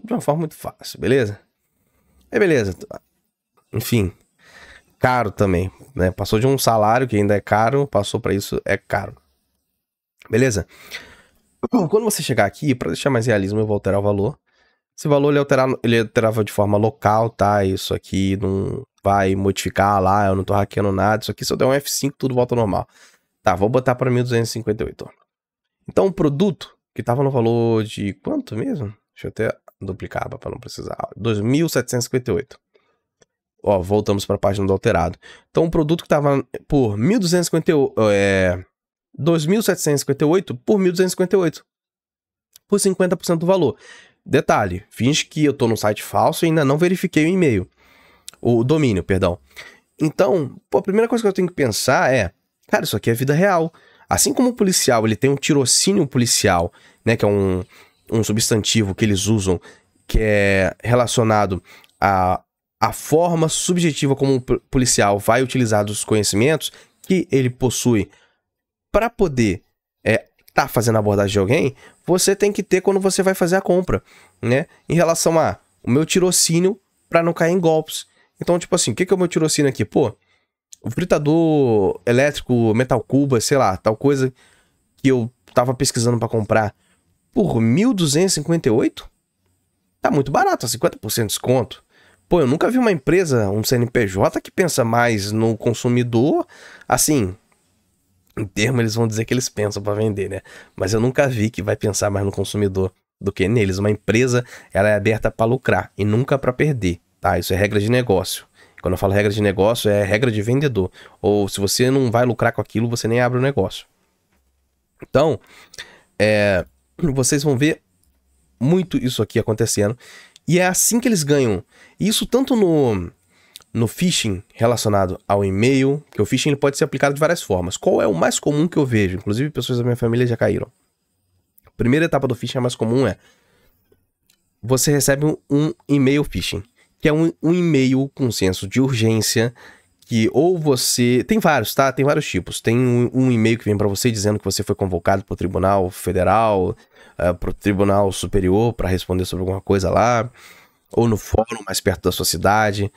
de uma forma muito fácil, beleza? Beleza. Enfim, caro também, né? Passou de um salário que ainda é caro, passou pra isso, é caro. Beleza? Quando você chegar aqui, pra deixar mais realismo, eu vou alterar o valor. Esse valor ele alterava de forma local, tá? Isso aqui não vai modificar lá, eu não tô hackeando nada. Isso aqui, se eu der um F5, tudo volta ao normal. Tá, vou botar pra 1.258, ó. Então, o produto, que tava no valor de quanto mesmo? Deixa eu até duplicar pra não precisar. 2.758. Ó, voltamos pra página do alterado. Então, o produto que tava por 1.258... 2.758 por 1.258. Por 50% do valor. Detalhe, finge que eu tô no site falso e ainda não verifiquei o e-mail. O domínio, perdão. Então, a primeira coisa que eu tenho que pensar é... Cara, isso aqui é vida real. Assim como o policial, ele tem um tirocínio policial, né? Que é um substantivo que eles usam, que é relacionado à forma subjetiva como o policial vai utilizar dos conhecimentos que ele possui para poder tá fazendo a abordagem de alguém, você tem que ter quando você vai fazer a compra, né? Em relação o meu tirocínio para não cair em golpes. Então, tipo assim, o que é o meu tirocínio aqui? O fritador elétrico, metal cuba, sei lá, tal coisa que eu tava pesquisando para comprar por 1.258? Tá muito barato, 50% de desconto. Eu nunca vi uma empresa, um CNPJ que pensa mais no consumidor, assim... Em termo, eles vão dizer que eles pensam para vender, né? Mas eu nunca vi que vai pensar mais no consumidor do que neles. Uma empresa, ela é aberta para lucrar e nunca para perder, tá? Isso é regra de negócio. Quando eu falo regra de negócio, é regra de vendedor. Ou se você não vai lucrar com aquilo, você nem abre o negócio. Então, vocês vão ver muito isso aqui acontecendo. E é assim que eles ganham. Isso tanto no phishing relacionado ao e-mail, que o phishing ele pode ser aplicado de várias formas. Qual é o mais comum que eu vejo? Inclusive, pessoas da minha família já caíram. A primeira etapa do phishing mais comum você recebe um e-mail phishing, que é um e-mail com senso de urgência, que ou você... Tem vários, tá? Tem vários tipos. Tem um e-mail que vem para você dizendo que você foi convocado pro Tribunal Federal, pro Tribunal Superior para responder sobre alguma coisa lá, ou no fórum mais perto da sua cidade.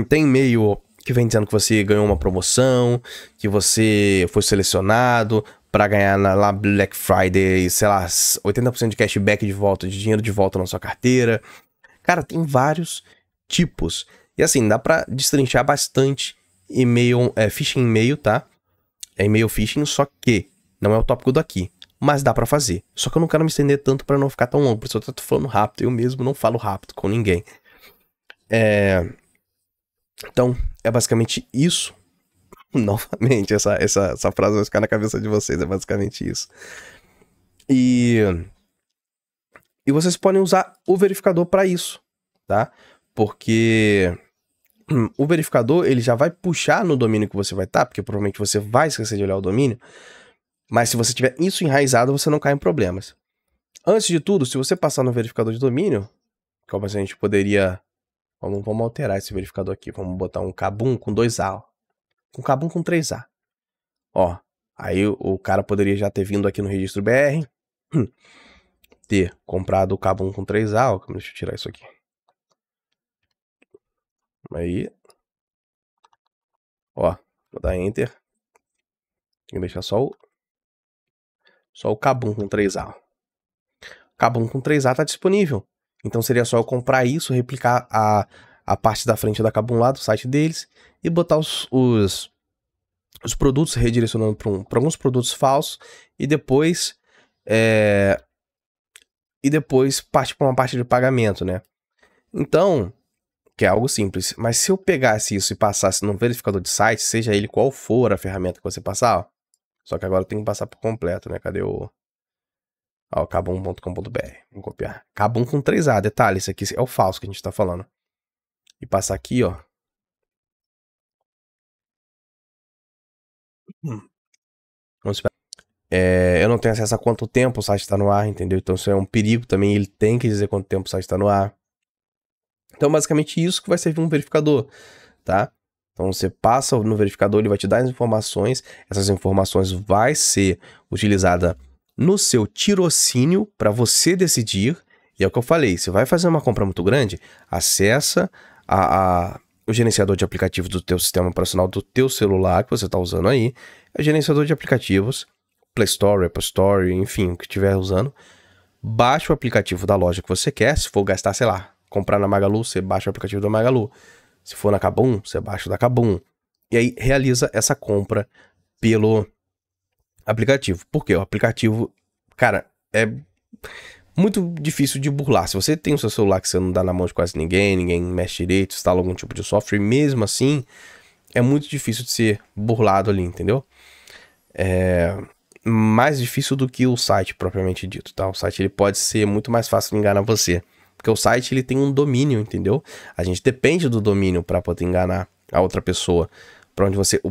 Tem e-mail que vem dizendo que você ganhou uma promoção, que você foi selecionado para ganhar lá Black Friday, sei lá, 80% de cashback de volta, de dinheiro de volta na sua carteira. Cara, tem vários tipos. E assim, dá pra destrinchar bastante e-mail, phishing e-mail, tá? É e-mail phishing, só que não é o tópico daqui. Mas dá pra fazer. Só que eu não quero me estender tanto pra não ficar tão longo. Por isso eu tô falando rápido. Eu mesmo não falo rápido com ninguém. Então, é basicamente isso. Novamente, essa frase vai ficar na cabeça de vocês. É basicamente isso. E vocês podem usar o verificador pra isso, tá? Porque o verificador, ele já vai puxar no domínio que você vai estar, porque provavelmente você vai esquecer de olhar o domínio. Mas se você tiver isso enraizado, você não cai em problemas. Antes de tudo, se você passar no verificador de domínio, como a gente poderia... Vamos alterar esse verificador aqui. Vamos botar um Kabum com 2A. Ó. Um Kabum com 3A. Ó, aí o cara poderia já ter vindo aqui no registro BR, ter comprado o Kabum com 3A. Ó, deixa eu tirar isso aqui. Aí. Ó, vou dar Enter. E deixar só o Kabum com 3A. Kabum com 3A tá disponível. Então seria só eu comprar isso, replicar a parte da frente da Kabum lá do site deles e botar os produtos redirecionando para alguns produtos falsos e depois partir para uma parte de pagamento, né? Então, que é algo simples. Mas se eu pegasse isso e passasse no verificador de site, seja ele qual for a ferramenta que você passar, ó, só que agora eu tenho que passar por completo, né? Cadê o... Ó, kabum.com.br. Vamos copiar. Kabum com 3A, detalhe, esse aqui é o falso que a gente tá falando. E passar aqui, ó. Vamos esperar. Eu não tenho acesso a quanto tempo o site tá no ar, entendeu? Então isso é um perigo também, ele tem que dizer quanto tempo o site tá no ar. Então basicamente isso que vai servir um verificador, tá? Então você passa no verificador, ele vai te dar as informações, essas informações vai ser utilizada no seu tirocínio para você decidir, e é o que eu falei, você vai fazer uma compra muito grande, acessa o gerenciador de aplicativos do teu sistema operacional do teu celular que você está usando aí, é o gerenciador de aplicativos, Play Store, Apple Store, enfim, o que estiver usando, baixa o aplicativo da loja que você quer, se for gastar, sei lá, comprar na Magalu, você baixa o aplicativo da Magalu, se for na Kabum, você baixa o da Kabum, e aí realiza essa compra pelo aplicativo. Por quê? O aplicativo, cara, é muito difícil de burlar. Se você tem o seu celular que você não dá na mão de quase ninguém mexe direito, instala algum tipo de software, mesmo assim, é muito difícil de ser burlado ali, entendeu? É mais difícil do que o site propriamente dito, tá? O site ele pode ser muito mais fácil de enganar você, porque o site ele tem um domínio, entendeu? A gente depende do domínio para poder enganar a outra pessoa,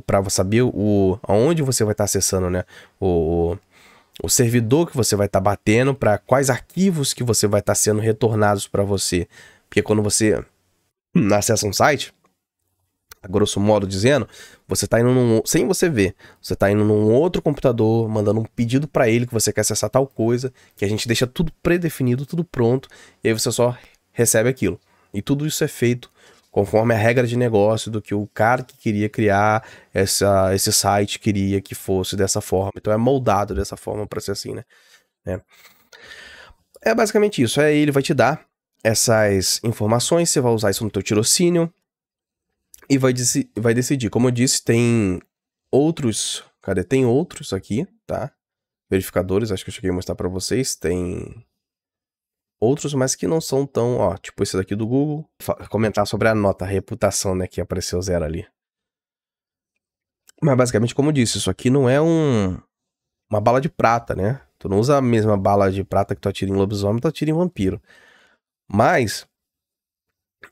para saber aonde você vai estar acessando, né? O servidor que você vai estar batendo, para quais arquivos que você vai estar sendo retornados para você. Porque quando você acessa um site, a grosso modo dizendo, você está indo sem você ver, você está indo num outro computador, mandando um pedido para ele que você quer acessar tal coisa, que a gente deixa tudo predefinido, tudo pronto, e aí você só recebe aquilo. E tudo isso é feito conforme a regra de negócio do que o cara que queria criar esse site queria que fosse dessa forma. Então é moldado dessa forma para ser assim, né? É basicamente isso. Aí ele vai te dar essas informações, você vai usar isso no teu tirocínio e vai decidir. Como eu disse, tem outros... Cadê? Tem outros aqui, tá? Verificadores, acho que eu cheguei a mostrar para vocês. Tem outros, mas que não são tão, ó, tipo esse daqui do Google. Comentar sobre a nota, a reputação, né, que apareceu 0 ali. Mas basicamente, como eu disse, isso aqui não é uma bala de prata, né? Tu não usa a mesma bala de prata que tu atira em lobisomem, tu atira em vampiro. Mas,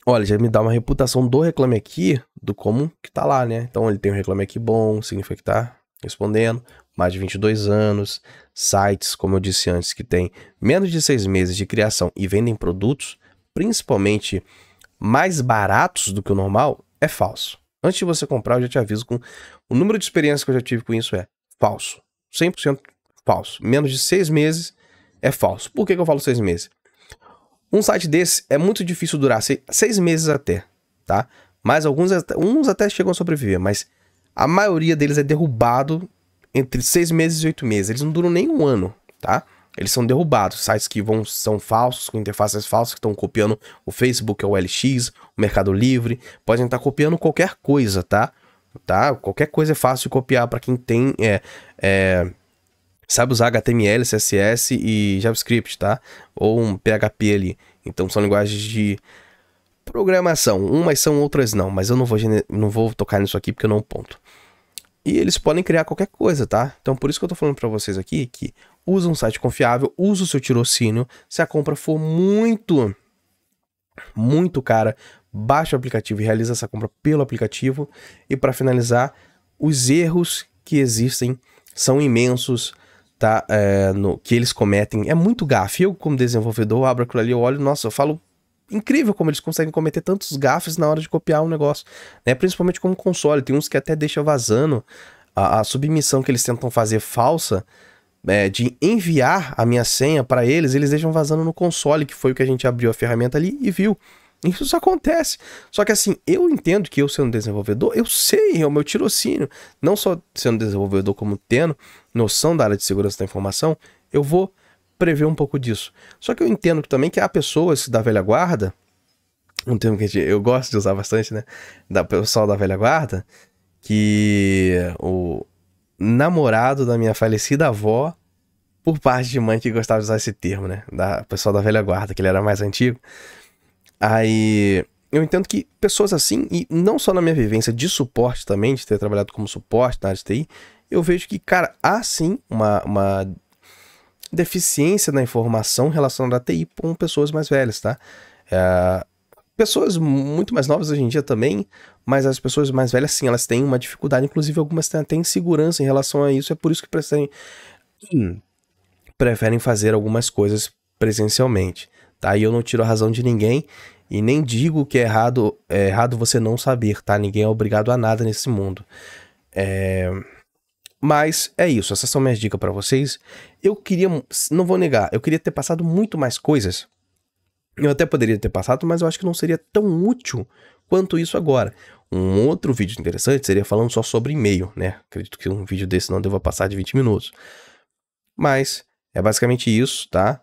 olha, já me dá uma reputação do Reclame Aqui, do como que tá lá, né? Então ele tem um Reclame Aqui bom, significa que tá respondendo, mais de 22 anos, sites, como eu disse antes, que tem menos de 6 meses de criação e vendem produtos, principalmente mais baratos do que o normal, é falso. Antes de você comprar, eu já te aviso com o número de experiências que eu já tive com isso é falso. 100% falso. Menos de 6 meses é falso. Por que eu falo 6 meses? Um site desse é muito difícil durar 6 meses até, tá? Mas uns até chegam a sobreviver, mas a maioria deles é derrubado entre 6 meses e 8 meses. Eles não duram nem um ano, tá? Eles são derrubados. Sites que são falsos, com interfaces falsas, que estão copiando o Facebook, o OLX, o Mercado Livre. Podem estar copiando qualquer coisa, tá? Qualquer coisa é fácil de copiar para quem tem... sabe usar HTML, CSS e JavaScript, tá? Ou um PHP ali. Então são linguagens de programação. Umas são, outras não. Mas eu não vou tocar nisso aqui porque eu não ponto. E eles podem criar qualquer coisa, tá? Então por isso que eu tô falando pra vocês aqui que usa um site confiável, usa o seu tirocínio. Se a compra for muito cara, baixa o aplicativo e realiza essa compra pelo aplicativo. E para finalizar, os erros que existem são imensos, tá? Que eles cometem. É muito gafe. Eu, como desenvolvedor, abro aquilo ali, eu olho, nossa, eu falo... Incrível como eles conseguem cometer tantos gafes na hora de copiar um negócio, né? Principalmente como console. Tem uns que até deixam vazando a submissão que eles tentam fazer falsa, de enviar a minha senha para eles deixam vazando no console, que foi o que a gente abriu a ferramenta ali e viu. Isso acontece. Só que assim, eu entendo que eu sendo desenvolvedor, eu sei, é o meu tirocínio. Não só sendo desenvolvedor, como tendo noção da área de segurança da informação, eu vou prevê um pouco disso. Só que eu entendo também que há pessoas da velha guarda, um termo que eu gosto de usar bastante, né? Da pessoal da velha guarda, que o namorado da minha falecida avó, por parte de mãe que gostava de usar esse termo, né? Da pessoal da velha guarda, que ele era mais antigo. Aí eu entendo que pessoas assim, e não só na minha vivência de suporte também, de ter trabalhado como suporte na área de TI, eu vejo que, cara, há sim uma deficiência na informação relacionada à TI com pessoas mais velhas, tá? Pessoas muito mais novas hoje em dia também, mas as pessoas mais velhas sim, elas têm uma dificuldade, inclusive algumas têm até insegurança em relação a isso, é por isso que preferem fazer algumas coisas presencialmente, tá? E eu não tiro a razão de ninguém e nem digo que é errado você não saber, tá? Ninguém é obrigado a nada nesse mundo. Mas é isso, essas são minhas dicas pra vocês. Eu queria, não vou negar, eu queria ter passado muito mais coisas. Eu até poderia ter passado, mas eu acho que não seria tão útil quanto isso agora. Um outro vídeo interessante seria falando só sobre e-mail, né? Acredito que um vídeo desse não deva passar de 20 minutos. Mas é basicamente isso, tá?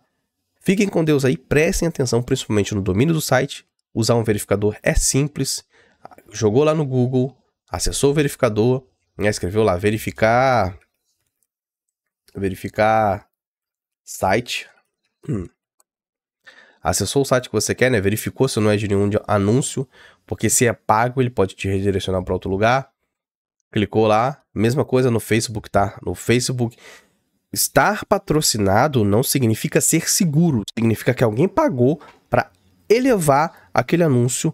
Fiquem com Deus aí, prestem atenção, principalmente no domínio do site. Usar um verificador é simples. Jogou lá no Google, acessou o verificador, né? Escreveu lá, verificar site. Acessou o site que você quer, né? Verificou se não é de nenhum anúncio, porque se é pago, ele pode te redirecionar para outro lugar. Clicou lá, mesma coisa no Facebook, tá? No Facebook, estar patrocinado não significa ser seguro, significa que alguém pagou para elevar aquele anúncio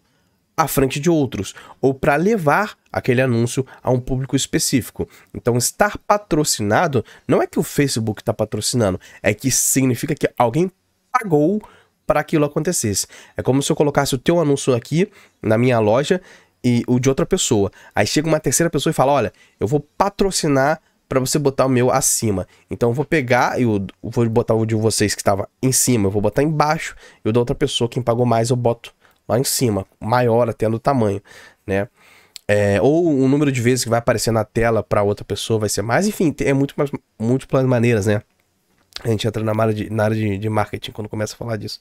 à frente de outros, ou para levar aquele anúncio a um público específico. Então, estar patrocinado não é que o Facebook está patrocinando, é que significa que alguém pagou para aquilo acontecesse. É como se eu colocasse o teu anúncio aqui na minha loja e o de outra pessoa. Aí chega uma terceira pessoa e fala, olha, eu vou patrocinar para você botar o meu acima. Então eu vou pegar e vou botar o de vocês que estava em cima, eu vou botar embaixo, e o da outra pessoa, quem pagou mais, eu boto lá em cima, maior até do tamanho, né? Ou o número de vezes que vai aparecer na tela para outra pessoa vai ser mais, enfim, é múltiplas maneiras, né? A gente entra na área de marketing quando começa a falar disso.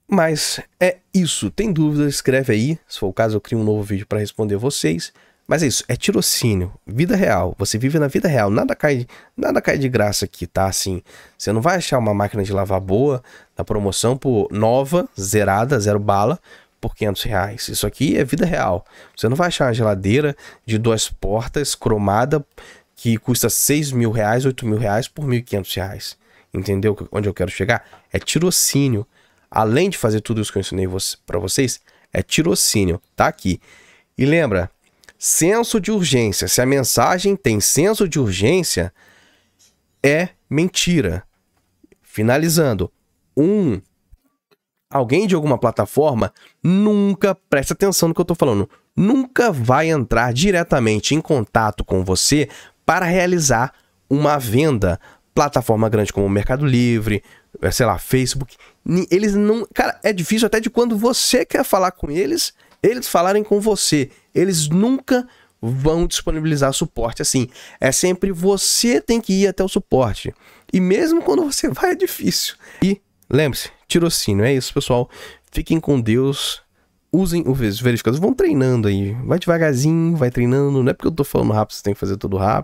Mas é isso. Tem dúvida? Escreve aí. Se for o caso, eu crio um novo vídeo para responder vocês. Mas é isso. É tirocínio. Vida real. Você vive na vida real. Nada cai de graça aqui, tá? Assim, você não vai achar uma máquina de lavar boa na promoção por nova, zerada, 0 bala, por R$500. Isso aqui é vida real. Você não vai achar uma geladeira de 2 portas, cromada, que custa R$6.000, R$8.000 por R$1.500. Entendeu onde eu quero chegar? É tirocínio. Além de fazer tudo isso que eu ensinei para vocês, é tirocínio. Tá aqui. E lembra, senso de urgência. Se a mensagem tem senso de urgência, é mentira. Finalizando. Alguém de alguma plataforma nunca, presta atenção no que eu tô falando, nunca vai entrar diretamente em contato com você para realizar uma venda. Plataforma grande como o Mercado Livre, sei lá, Facebook, eles não... Cara, é difícil até de quando você quer falar com eles, eles falarem com você. Eles nunca vão disponibilizar suporte assim. É sempre você tem que ir até o suporte. E mesmo quando você vai, é difícil. E lembre-se, tirocínio. É isso, pessoal. Fiquem com Deus. Usem os verificadores. Vão treinando aí. Vai devagarzinho, vai treinando. Não é porque eu tô falando rápido, você tem que fazer tudo rápido.